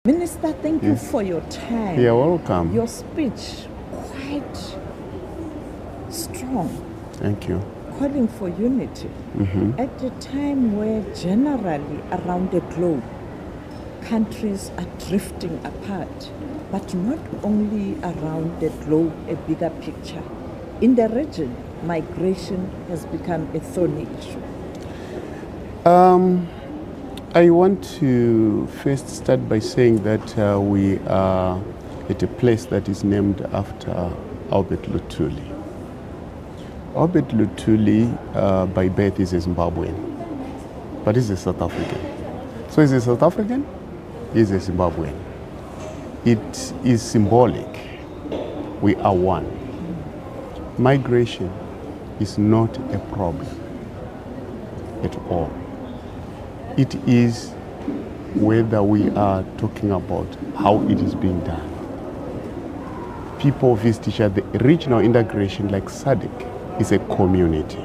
Minister, thank you for your time. You're welcome. Your speech, quite strong. Thank you. Calling for unity. At a time where generally around the globe, countries are drifting apart, but not only around the globe, a bigger picture. In the region, migration has become a thorny issue. I want to first start by saying that we are at a place that is named after Albert Luthuli. Albert Luthuli, by birth, is a Zimbabwean, but he's a South African. So he's a South African, he's a Zimbabwean. It is symbolic. We are one. Migration is not a problem at all. It is whether we are talking about how it is being done. People visit each other. Regional integration, like SADC, is a community.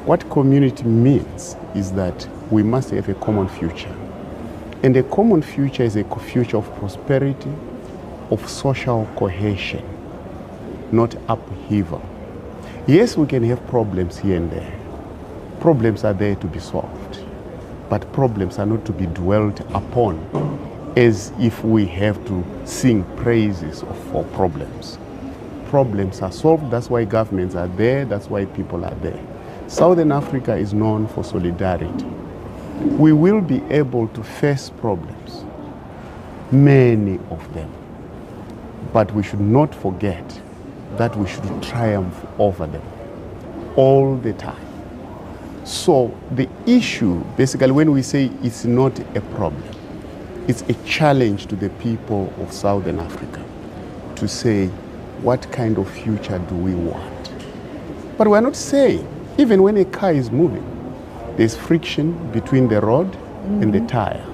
What community means is that we must have a common future. And a common future is a future of prosperity, of social cohesion, not upheaval. Yes, we can have problems here and there. Problems are there to be solved. But problems are not to be dwelt upon as if we have to sing praises for problems. Problems are solved, that's why governments are there, that's why people are there. Southern Africa is known for solidarity. We will be able to face problems, many of them, but we should not forget that we should triumph over them all the time. So the issue, basically, when we say it's not a problem, it's a challenge to the people of Southern Africa to say, what kind of future do we want? But we're not saying, even when a car is moving, there's friction between the rod and the tire.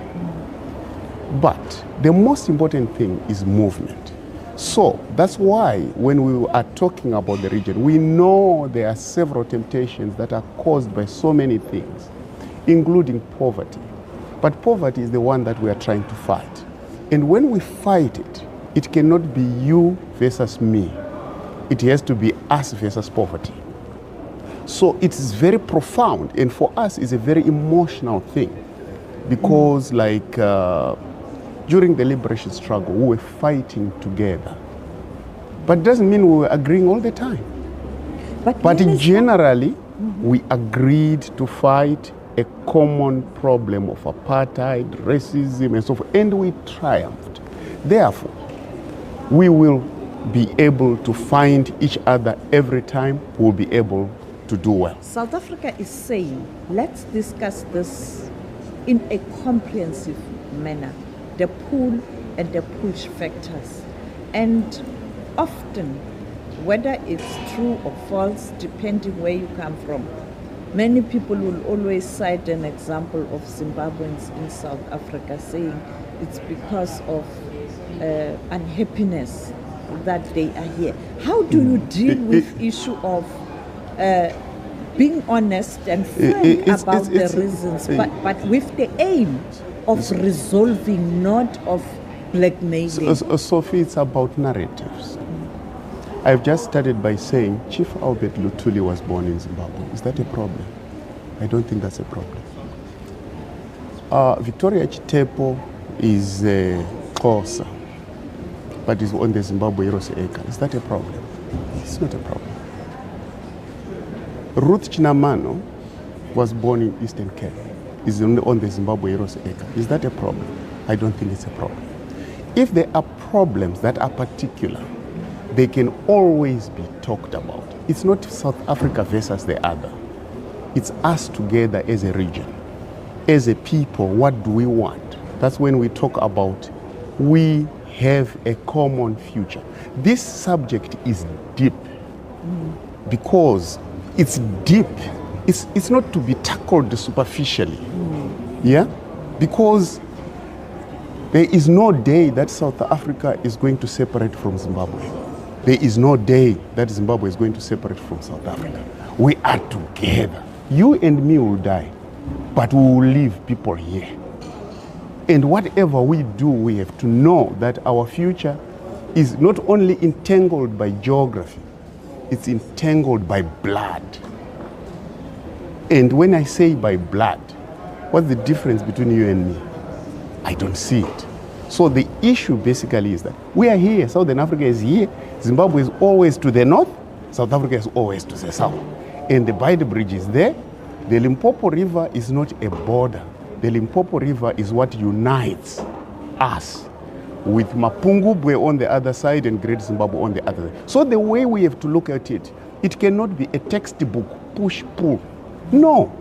But the most important thing is movement. So that's why when we are talking about the region, we know there are several temptations that are caused by so many things, including poverty. But poverty is the one that we are trying to fight. And when we fight it, it cannot be you versus me. It has to be us versus poverty. So it is very profound, and for us it's a very emotional thing, because during the liberation struggle, we were fighting together. But it doesn't mean we were agreeing all the time. But generally, we agreed to fight a common problem of apartheid, racism, and so forth, and we triumphed. Therefore, we will be able to find each other every time. We'll be able to do well. South Africa is saying, let's discuss this in a comprehensive manner. The pull and the push factors. And often, whether it's true or false, depending where you come from, many people will always cite an example of Zimbabweans in South Africa saying it's because of unhappiness that they are here. How do you deal with issue of being honest and frank about the reasons, but with the aim of resolving, not of blackmailing? Sophie, it's about narratives. I've just started by saying Chief Albert Luthuli was born in Zimbabwe. Is that a problem? I don't think that's a problem. Victoria Chitepo is Xhosa, but is on the Zimbabwe Heroes Acre. Is that a problem? It's not a problem. Ruth Chinamano was born in Eastern Cape. Is on the Zimbabwe Heroes Acre. Is that a problem? I don't think it's a problem. If there are problems that are particular, they can always be talked about. It's not South Africa versus the other. It's us together as a region. As a people, what do we want? That's when we talk about we have a common future. This subject is deep because it's deep. It's not to be tackled superficially. Yeah? Because there is no day that South Africa is going to separate from Zimbabwe. There is no day that Zimbabwe is going to separate from South Africa. We are together. You and me will die, but we will leave people here. And whatever we do, we have to know that our future is not only entangled by geography, it's entangled by blood. And when I say by blood, what's the difference between you and me? I don't see it. So the issue basically is that we are here, Southern Africa is here, Zimbabwe is always to the north, South Africa is always to the south. And the Bide Bridge is there. The Limpopo River is not a border. The Limpopo River is what unites us with Mapungubwe on the other side and Great Zimbabwe on the other side. So the way we have to look at it, it cannot be a textbook, push-pull. No,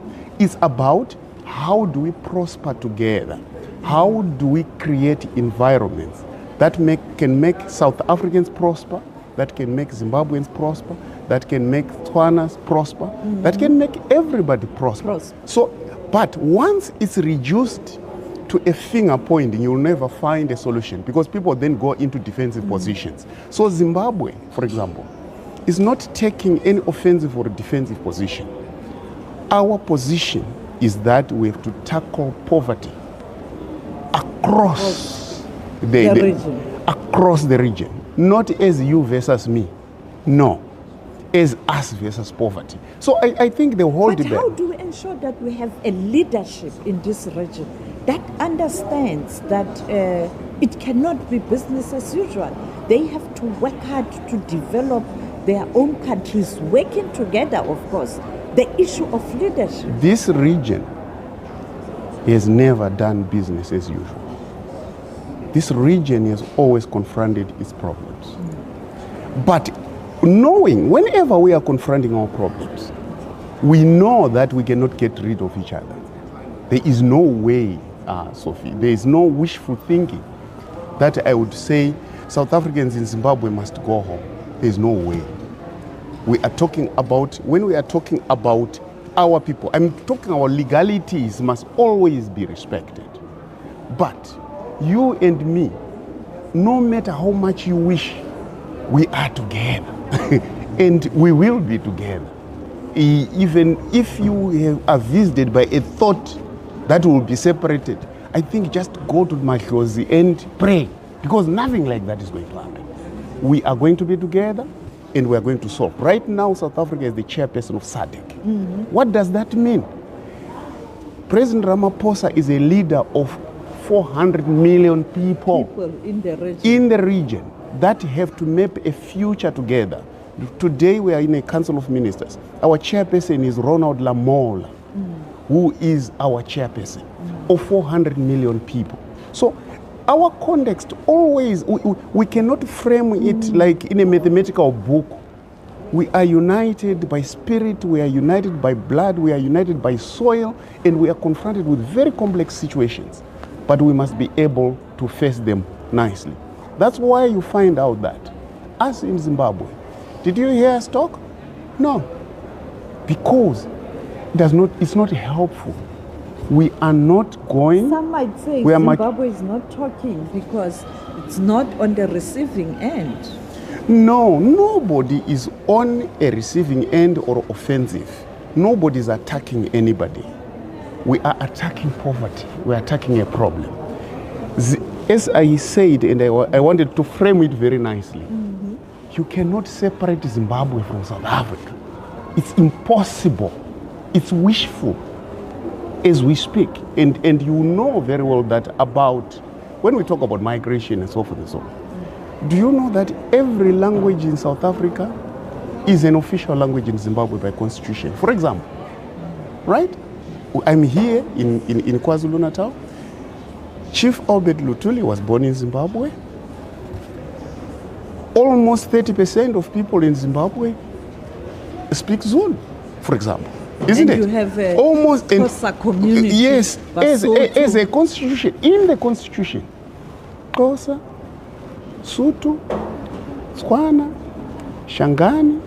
it's about how do we prosper together? How do we create environments that can make South Africans prosper, that can make Zimbabweans prosper, that can make Tswanas prosper, that can make everybody prosper. So, but once it's reduced to a finger pointing, you'll never find a solution because people then go into defensive positions. So Zimbabwe, for example, is not taking any offensive or defensive position. Our position is that we have to tackle poverty across the region. Across the region. Not as you versus me. No. As us versus poverty. So I think the whole debate. But how do we ensure that we have a leadership in this region that understands that it cannot be business as usual? They have to work hard to develop their own countries, working together, of course. The issue of leadership. This region has never done business as usual. This region has always confronted its problems. But knowing, whenever we are confronting our problems, we know that we cannot get rid of each other. There is no way, Sophie, there is no wishful thinking that I would say South Africans in Zimbabwe must go home. There is no way. We are talking about, when we are talking about our people, I'm talking our legalities must always be respected. But you and me, no matter how much you wish, we are together. And we will be together. Even if you are visited by a thought that will be separated, I think just go to Mahlozi and pray, because nothing like that is going to happen. We are going to be together and we are going to solve. Right now, South Africa is the chairperson of SADC. What does that mean? President Ramaphosa is a leader of 400 million people in the region that have to map a future together. Today we are in a council of ministers. Our chairperson is Ronald Lamola, who is our chairperson of 400 million people. So our context always, we cannot frame it like in a mathematical book. We are united by spirit, we are united by blood, we are united by soil, and we are confronted with very complex situations. But we must be able to face them nicely. That's why you find out that us in Zimbabwe, did you hear us talk? No. Because it's not helpful. We are not going. Some might say Zimbabwe is not talking because it's not on the receiving end. No, nobody is on a receiving end or offensive. Nobody is attacking anybody. We are attacking poverty. We are attacking a problem. As I said, and I wanted to frame it very nicely, you cannot separate Zimbabwe from South Africa. It's impossible. It's wishful as we speak. And you know very well that about, when we talk about migration and so forth and so on, do you know that every language in South Africa is an official language in Zimbabwe by constitution? For example, right? I'm here in KwaZulu-Natal. Chief Albert Lutuli was born in Zimbabwe. Almost 30% of people in Zimbabwe speak Zulu, for example. Isn't it? You have a almost Xhosa community. Yes, as a constitution, in the constitution, Xhosa, Sotho, Tswana, Shangani,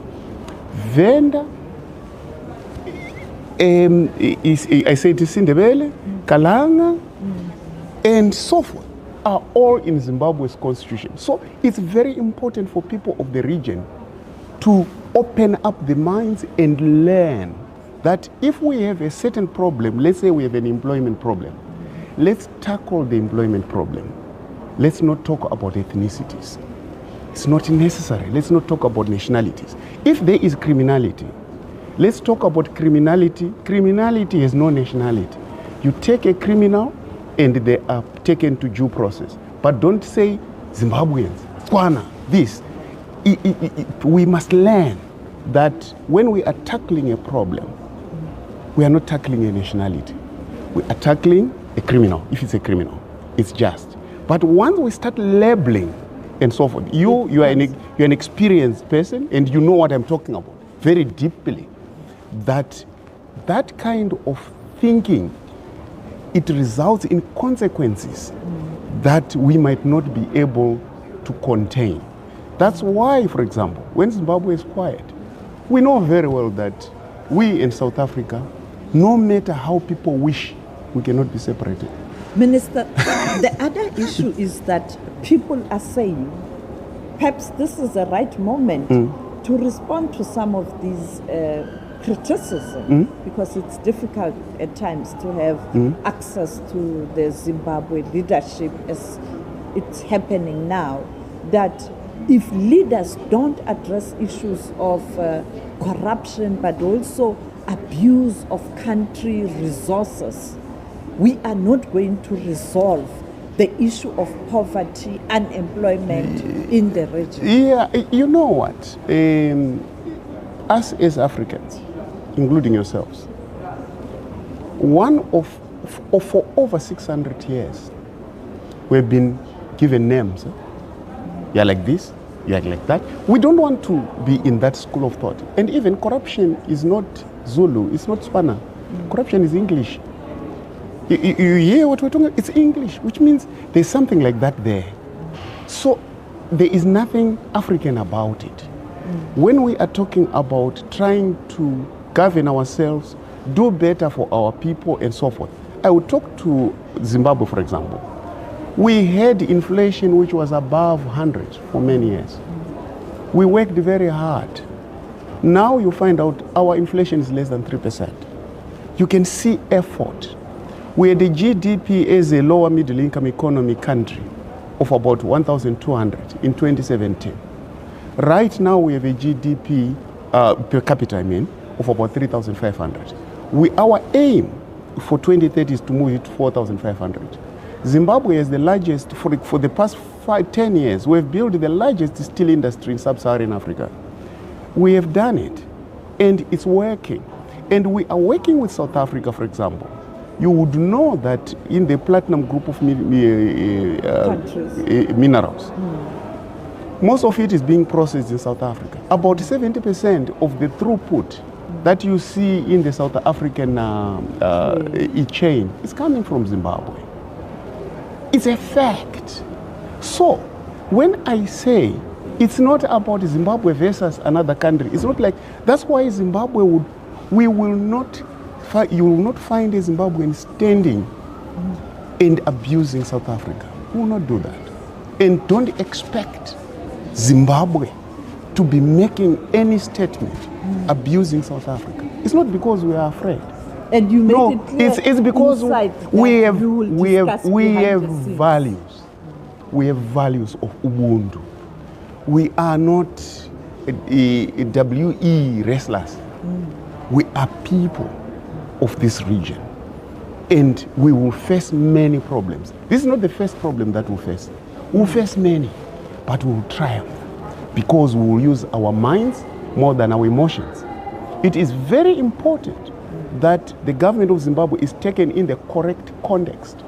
Venda, I say Tisindebele, Kalanga, and so forth, are all in Zimbabwe's constitution. So it's very important for people of the region to open up the minds and learn that if we have a certain problem, let's say we have an employment problem, let's tackle the employment problem. Let's not talk about ethnicities. It's not necessary. Let's not talk about nationalities. If there is criminality, let's talk about criminality. Criminality has no nationality. You take a criminal and they are taken to due process. But don't say Zimbabweans, Kwana, this. We must learn that when we are tackling a problem, we are not tackling a nationality. We are tackling a criminal. If it's a criminal, it's just. But once we start labeling and so forth, you're an experienced person and you know what I'm talking about very deeply. That kind of thinking, it results in consequences that we might not be able to contain. That's why, for example, when Zimbabwe is quiet, we know very well that we in South Africa, no matter how people wish, we cannot be separated. Minister, the other issue is that people are saying perhaps this is the right moment to respond to some of these criticism, because it's difficult at times to have access to the Zimbabwe leadership as it's happening now, that if leaders don't address issues of corruption but also abuse of country resources, we are not going to resolve the issue of poverty, unemployment in the region. Yeah, you know what? Us as Africans, including yourselves, for over 600 years, we've been given names. You're like this, you're like that. We don't want to be in that school of thought. And even corruption is not Zulu, it's not Swana. Corruption is English. You hear what we're talking about? It's English, which means there's something like that there. So there is nothing African about it. When we are talking about trying to govern ourselves, do better for our people and so forth, I would talk to Zimbabwe, for example. We had inflation which was above 100 for many years. We worked very hard. Now you find out our inflation is less than 3%. You can see effort. We had a GDP as a lower middle income economy country of about 1,200 in 2017. Right now we have a GDP per capita, of about 3,500. Our aim for 2030 is to move it to 4,500. Zimbabwe is the largest, for the past 10 years, we have built the largest steel industry in sub-Saharan Africa. We have done it, and it's working. And we are working with South Africa, for example. You would know that in the platinum group of minerals, most of it is being processed in South Africa. About 70% of the throughput that you see in the South African chain is coming from Zimbabwe. It's a fact. So when I say it's not about Zimbabwe versus another country, it's not like, that's why Zimbabwe you will not find a Zimbabwean standing and abusing South Africa. We will not do that. And don't expect Zimbabwe to be making any statement abusing South Africa. It's not because we are afraid. And you make it clear it's because we have values. We have values of Ubuntu. We are not WE wrestlers. We are people of this region. And we will face many problems. This is not the first problem that we'll face. We'll face many, but we will triumph because we will use our minds more than our emotions. It is very important that the government of Zimbabwe is taken in the correct context.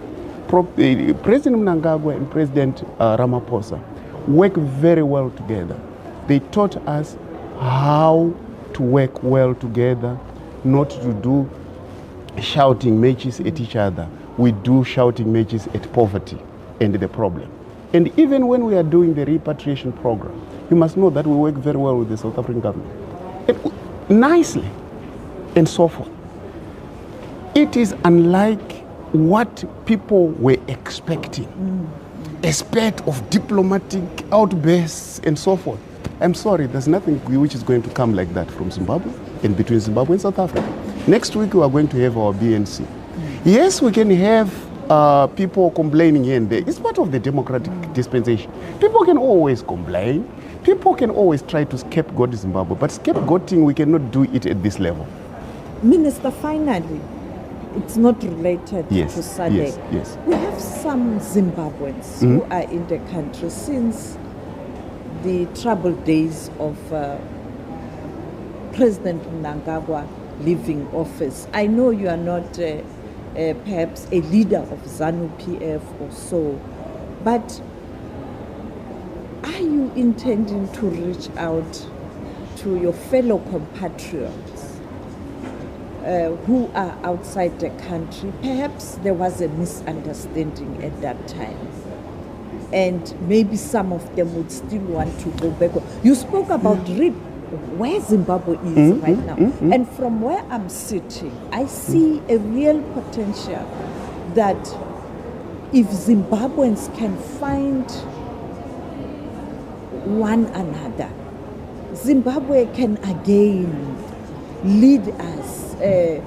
President Mnangagwa and President Ramaphosa work very well together. They taught us how to work well together, not to do shouting matches at each other. We do shouting matches at poverty and the problem. And even when we are doing the repatriation program, you must know that we work very well with the South African government. Nicely and so forth. It is unlike what people were expecting. A spate of diplomatic outbursts and so forth. I'm sorry, there's nothing which is going to come like that from Zimbabwe and between Zimbabwe and South Africa. Next week we are going to have our BNC. Yes, we can have people complaining here and there. It's part of the democratic dispensation. People can always complain. People can always try to scapegoat Zimbabwe, but scapegoating, we cannot do it at this level. Minister, finally, it's not related to SADC. Yes. We have some Zimbabweans who are in the country since the troubled days of President Mnangagwa leaving office. I know you are not perhaps a leader of ZANU-PF or so, but are you intending to reach out to your fellow compatriots who are outside the country? Perhaps there was a misunderstanding at that time, and maybe some of them would still want to go back. You spoke about where Zimbabwe is right now. And from where I'm sitting, I see a real potential that if Zimbabweans can find one another, Zimbabwe can again lead us. The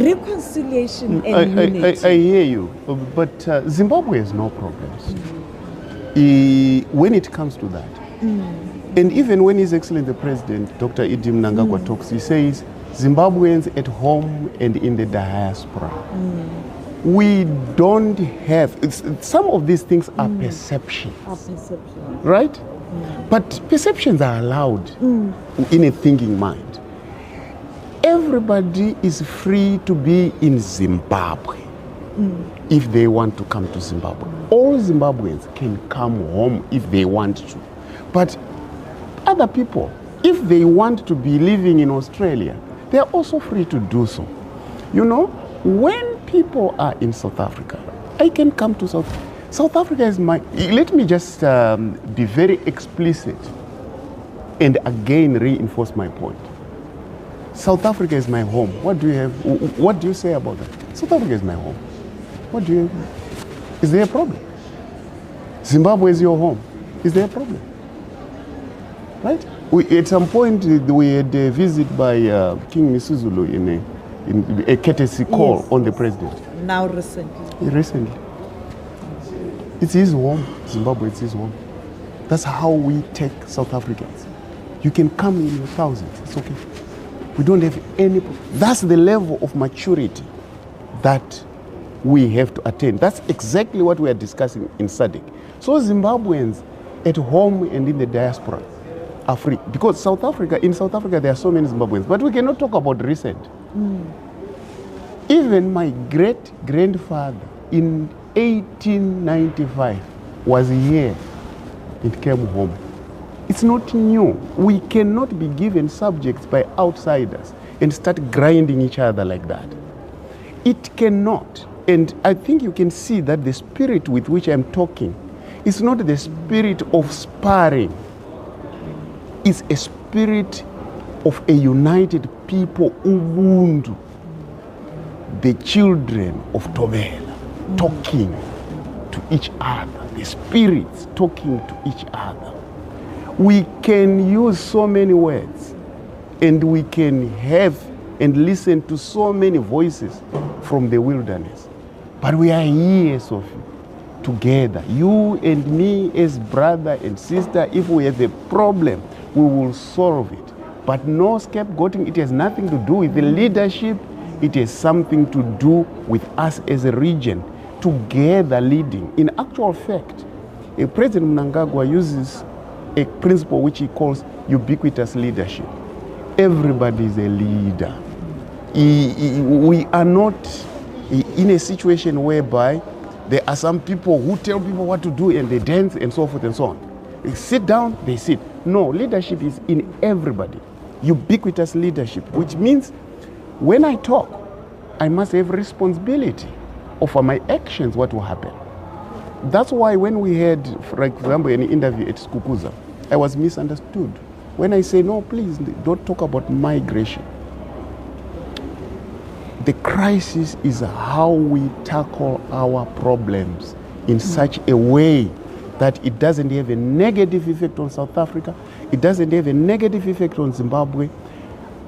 reconciliation and unity. I hear you, but Zimbabwe has no problems when it comes to that. And even when His Excellency the President, Dr. Idi Mnangagwa talks, he says, Zimbabweans at home and in the diaspora. We don't have, some of these things are perceptions. Right? But perceptions are allowed in a thinking mind. Everybody is free to be in Zimbabwe if they want to come to Zimbabwe. All Zimbabweans can come home if they want to. But other people, if they want to be living in Australia, they are also free to do so. You know, when people are in South Africa, I can come to South Africa is my, let me just be very explicit and again reinforce my point. South Africa is my home. What do you say about that? South Africa is my home. Is there a problem? Zimbabwe is your home. Is there a problem? Right? At some point, we had a visit by King Misuzulu in a courtesy call on the president. Now recently. Recently. It's his home. Zimbabwe, it's his home. That's how we take South Africans. You can come in your thousands. It's okay. We don't have any problem. That's the level of maturity that we have to attain. That's exactly what we are discussing in SADC. So Zimbabweans at home and in the diaspora are free. Because in South Africa, there are so many Zimbabweans. But we cannot talk about recent. Even my great-grandfather in 1895 was here. It came home. It's not new. We cannot be given subjects by outsiders and start grinding each other like that. It cannot. And I think you can see that the spirit with which I'm talking is not the spirit of sparring. It's a spirit of a united people, Ubuntu, the children of Tobela, talking to each other, the spirits talking to each other. We can use so many words, and we can have and listen to so many voices from the wilderness. But we are here, Sophie, together, you and me as brother and sister. If we have a problem, we will solve it. But no scapegoating. It has nothing to do with the leadership. It has something to do with us as a region, together leading. In actual fact, President Mnangagwa uses a principle which he calls ubiquitous leadership. Everybody is a leader. We are not in a situation whereby there are some people who tell people what to do and they dance and so forth and so on. They sit down, they sit. No, leadership is in everybody. Ubiquitous leadership, which means when I talk, I must have responsibility over my actions, what will happen. That's why when we had, for example, an interview at Skukuza, I was misunderstood. When I say, no, please, don't talk about migration. The crisis is how we tackle our problems in such a way that it doesn't have a negative effect on South Africa. It doesn't have a negative effect on Zimbabwe.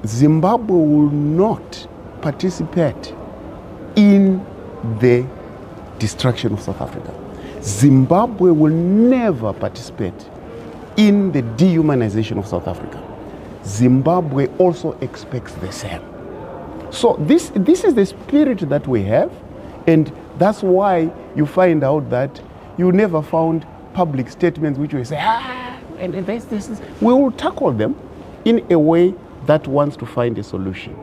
Zimbabwe will not participate in the destruction of South Africa. Zimbabwe will never participate in the dehumanization of South Africa. Zimbabwe also expects the same. So this is the spirit that we have, and that's why you find out that you never found public statements which will say, and this. We will tackle them in a way that wants to find a solution,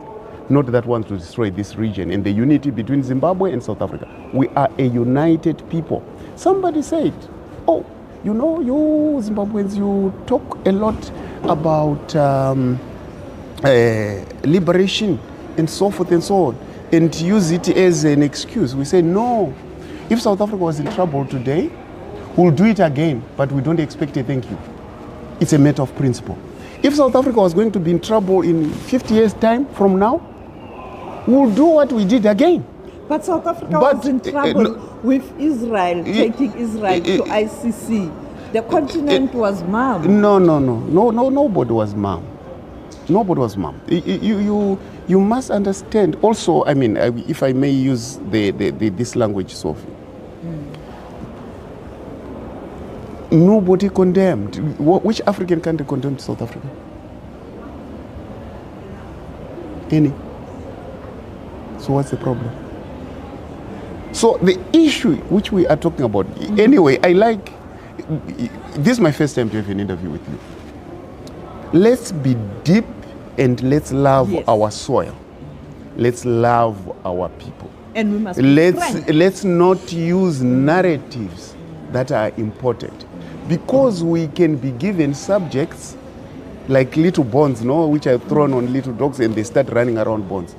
not that wants to destroy this region and the unity between Zimbabwe and South Africa. We are a united people. Somebody said, oh, you know, you Zimbabweans, you talk a lot about liberation and so forth and so on, and use it as an excuse. We say, no, if South Africa was in trouble today, we'll do it again, but we don't expect a thank you. It's a matter of principle. If South Africa was going to be in trouble in 50 years' time from now, we'll do what we did again. But South Africa was in trouble with Israel, taking Israel to ICC. The continent was mum. No, nobody was mum. Nobody was mum. You must understand. Also, I mean, if I may use this language, Sophie. Nobody condemned. Which African country condemned South Africa? Any. So what's the problem? So the issue which we are talking about, anyway, I like, this is my first time to have an interview with you. Let's be deep and let's love our soil. Let's love our people. And we must let's not use narratives that are important. Because we can be given subjects like little bones, no, which are thrown on little dogs and they start running around bones.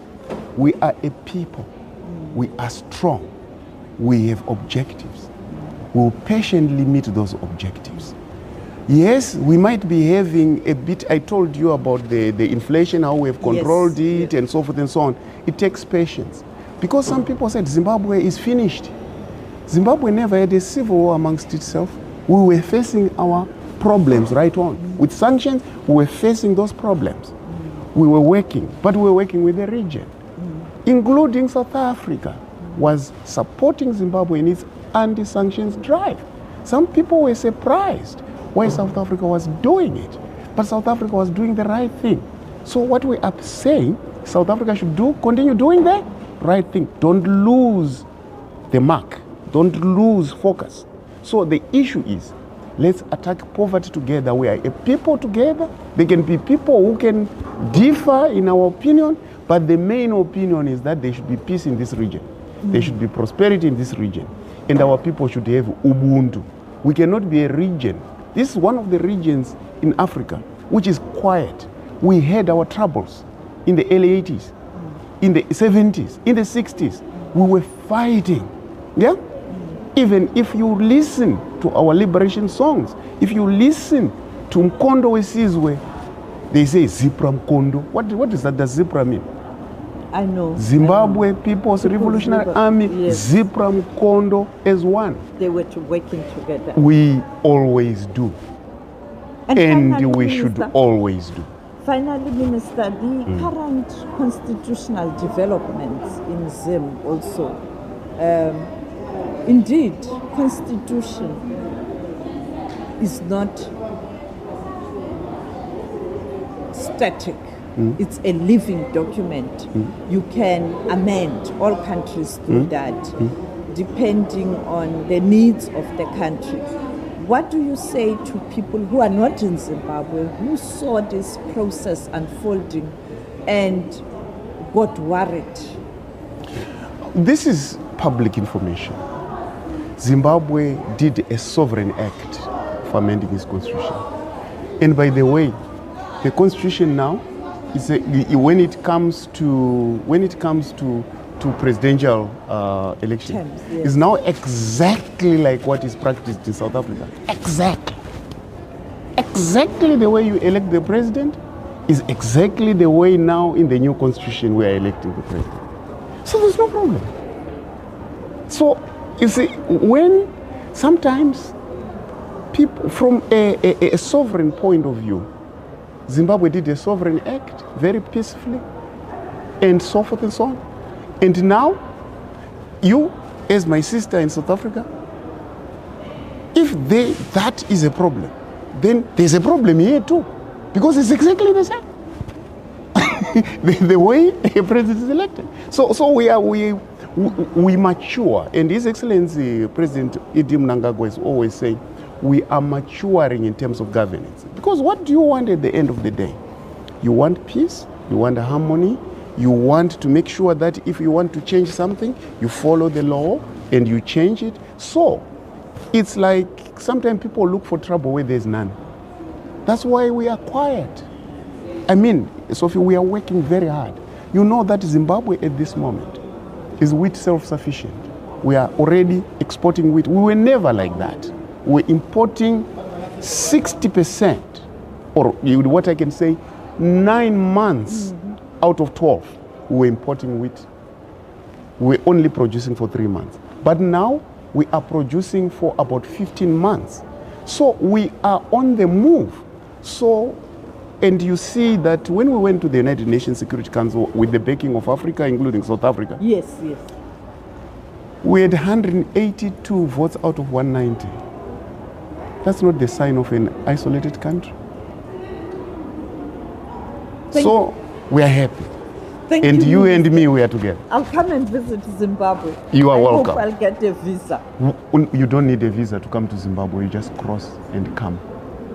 We are a people. We are strong. We have objectives. We will patiently meet those objectives. Yes, we might be having a bit, I told you about the inflation, how we have controlled it and so forth and so on. It takes patience. Because some people said Zimbabwe is finished. Zimbabwe never had a civil war amongst itself. We were facing our problems right on. With sanctions, we were facing those problems. We were working, but we were working with the region, including South Africa, was supporting Zimbabwe in its anti-sanctions drive. Some people were surprised why South Africa was doing it, but South Africa was doing the right thing. So what we are saying, South Africa should continue doing the right thing. Don't lose the mark. Don't lose focus. So the issue is, let's attack poverty together. We are a people together. There can be people who can differ in our opinion, but the main opinion is that there should be peace in this region. There should be prosperity in this region. And our people should have Ubuntu. We cannot be a region. This is one of the regions in Africa which is quiet. We had our troubles in the early 80s, in the 70s, in the 60s. We were fighting. Yeah? Even if you listen to our liberation songs, if you listen to Mkondo Wesizwe, they say Zipra Mkondo. What does that? Does Zipra mean? I know. Zimbabwe People's Revolutionary Army, Zipra Mkondo as one. They were working together. We always do. And we should always do. Finally, Minister, the current constitutional developments in Zim also. Indeed, constitution is not static. It's a living document. You can amend. All countries do that, depending on the needs of the country. What do you say to people who are not in Zimbabwe, who saw this process unfolding and got worried? This is public information. Zimbabwe did a sovereign act for amending its constitution. And by the way, the constitution now is when it comes to presidential election, is now exactly like what is practiced in South Africa. Exactly the way you elect the president is exactly the way now in the new constitution we are electing the president. So there's no problem. So you see, when sometimes people, from a sovereign point of view, Zimbabwe did a sovereign act very peacefully and so forth and so on. And now you, as my sister in South Africa, if that is a problem, then there's a problem here too, because it's exactly the same. the way a president is elected. So we mature, and His Excellency President Idi Mnangagwa is always saying we are maturing in terms of governance. Because what do you want at the end of the day? You want peace, you want harmony, you want to make sure that if you want to change something, you follow the law and you change it. So it's like sometimes people look for trouble where there's none. That's why we are quiet. I mean, Sophie, we are working very hard. You know that Zimbabwe at this moment is wheat self-sufficient. We are already exporting wheat. We were never like that. We're importing 60%, or what I can say, 9 months out of 12, we were importing wheat. We're only producing for 3 months. But now we are producing for about 15 months. So we are on the move. So, and you see that when we went to the United Nations Security Council with the backing of Africa, including South Africa, yes, we had 182 votes out of 190. That's not the sign of an isolated country. So we are happy. And you and me, we are together. I'll come and visit Zimbabwe. You are welcome. I hope I'll get a visa. You don't need a visa to come to Zimbabwe. You just cross and come.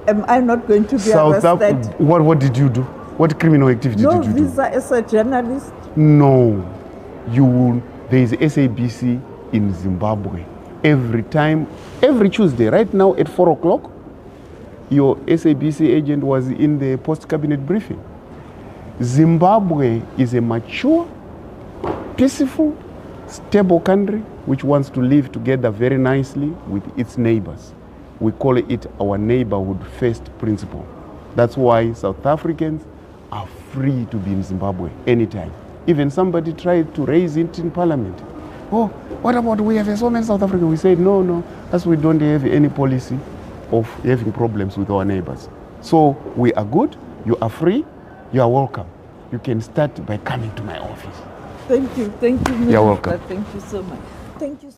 Am I not going to be arrested? What did you do? What criminal activity did you do? No visa as a journalist? No. There is SABC in Zimbabwe. Every time, every Tuesday, right now at 4 o'clock, your SABC agent was in the post-cabinet briefing. Zimbabwe is a mature, peaceful, stable country which wants to live together very nicely with its neighbors. We call it our neighborhood first principle. That's why South Africans are free to be in Zimbabwe anytime. Even somebody tried to raise it in parliament. Oh, what about we have so many South Africans? We said, no, as we don't have any policy of having problems with our neighbors. So we are good, you are free, you are welcome. You can start by coming to my office. Thank you, You're welcome. Thank you so much. Thank you.